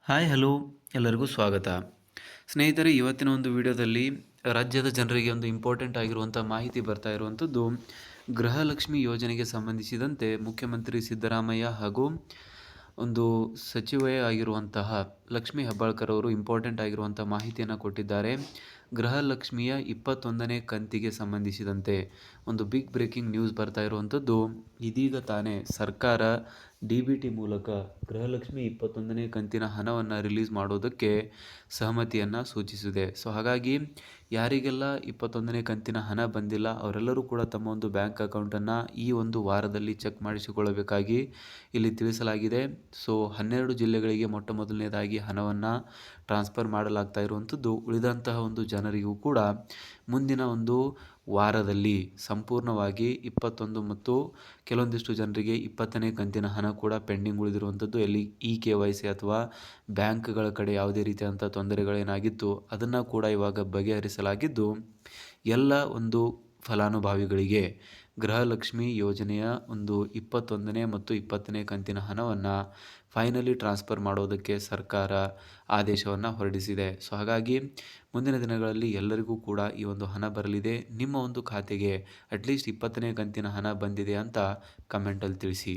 Hi hello ಎಲ್ಲರಿಗೂ ಸ್ವಾಗತ. ಸ್ನೇಹಿತರೆ, ಇವತ್ತಿನ ಒಂದು ವಿಡಿಯೋದಲ್ಲಿ ರಾಜ್ಯದ ಜನರಿಗೆ ಒಂದು ಇಂಪಾರ್ಟೆಂಟ್ ಆಗಿರುವಂಥ ಮಾಹಿತಿ ಬರ್ತಾ ಇರುವಂಥದ್ದು, ಗೃಹಲಕ್ಷ್ಮಿ ಯೋಜನೆಗೆ ಸಂಬಂಧಿಸಿದಂತೆ ಮುಖ್ಯಮಂತ್ರಿ ಸಿದ್ದರಾಮಯ್ಯ ಹಾಗೂ ಒಂದು ಸಚಿವೆ ಆಗಿರುವಂತಹ ಲಕ್ಷ್ಮೀ ಹೆಬ್ಬಾಳ್ಕರ್ ಅವರು ಇಂಪಾರ್ಟೆಂಟ್ ಆಗಿರುವಂಥ ಮಾಹಿತಿಯನ್ನು ಕೊಟ್ಟಿದ್ದಾರೆ. ಗೃಹಲಕ್ಷ್ಮಿಯ 21ನೇ ಕಂತಿಗೆ ಸಂಬಂಧಿಸಿದಂತೆ ಒಂದು ಬಿಗ್ ಬ್ರೇಕಿಂಗ್ ನ್ಯೂಸ್ ಬರ್ತಾ ಇರುವಂಥದ್ದು. ಇದೀಗ ತಾನೇ ಸರ್ಕಾರ DBT ಮೂಲಕ ಗೃಹಲಕ್ಷ್ಮಿ 21ನೇ ಕಂತಿನ ಹಣವನ್ನು ರಿಲೀಸ್ ಮಾಡೋದಕ್ಕೆ ಸಹಮತಿಯನ್ನು ಸೂಚಿಸಿದೆ. ಸೊ ಹಾಗಾಗಿ ಯಾರಿಗೆಲ್ಲ 21ನೇ ಕಂತಿನ ಹಣ ಬಂದಿಲ್ಲ ಅವರೆಲ್ಲರೂ ಕೂಡ ತಮ್ಮ ಒಂದು ಬ್ಯಾಂಕ್ ಅಕೌಂಟನ್ನು ಈ ಒಂದು ವಾರದಲ್ಲಿ ಚೆಕ್ ಮಾಡಿಸಿಕೊಳ್ಳಬೇಕಾಗಿ ಇಲ್ಲಿ ತಿಳಿಸಲಾಗಿದೆ. ಸೊ 12 ಜಿಲ್ಲೆಗಳಿಗೆ ಮೊಟ್ಟ ಮೊದಲನೇದಾಗಿ ಹಣವನ್ನು ಟ್ರಾನ್ಸ್ಫರ್ ಮಾಡಲಾಗ್ತಾ ಇರುವಂಥದ್ದು. ಉಳಿದಂತಹ ಒಂದು ಜನರಿಗೂ ಕೂಡ ಮುಂದಿನ ಒಂದು ವಾರದಲ್ಲಿ ಸಂಪೂರ್ಣವಾಗಿ 21 ಮತ್ತು ಕೆಲವೊಂದಿಷ್ಟು ಜನರಿಗೆ 20ನೇ ಕಂತಿನ ಹಣ ಕೂಡ ಪೆಂಡಿಂಗ್ ಉಳಿದಿರುವಂಥದ್ದು. ಎಲ್ಲಿ KYC ಅಥವಾ ಬ್ಯಾಂಕ್ಗಳ ಕಡೆ ಯಾವುದೇ ರೀತಿಯಾದಂಥ ತೊಂದರೆಗಳೇನಾಗಿತ್ತು ಅದನ್ನು ಕೂಡ ಇವಾಗ ಬಗೆಹರಿಸಲಾಗಿದ್ದು, ಎಲ್ಲ ಒಂದು ಫಲಾನುಭವಿಗಳಿಗೆ ಗೃಹಲಕ್ಷ್ಮಿ ಯೋಜನೆಯ ಒಂದು 21ನೇ ಮತ್ತು 20ನೇ ಕಂತಿನ ಹಣವನ್ನು ಫೈನಲಿ ಟ್ರಾನ್ಸ್ಫರ್ ಮಾಡೋದಕ್ಕೆ ಸರ್ಕಾರ ಆದೇಶವನ್ನು ಹೊರಡಿಸಿದೆ. ಸೊ ಹಾಗಾಗಿ ಮುಂದಿನ ದಿನಗಳಲ್ಲಿ ಎಲ್ಲರಿಗೂ ಕೂಡ ಈ ಒಂದು ಹಣ ಬರಲಿದೆ. ನಿಮ್ಮ ಒಂದು ಖಾತೆಗೆ ಅಟ್ಲೀಸ್ಟ್ 20ನೇ ಕಂತಿನ ಹಣ ಬಂದಿದೆ ಅಂತ ಕಮೆಂಟಲ್ಲಿ ತಿಳಿಸಿ.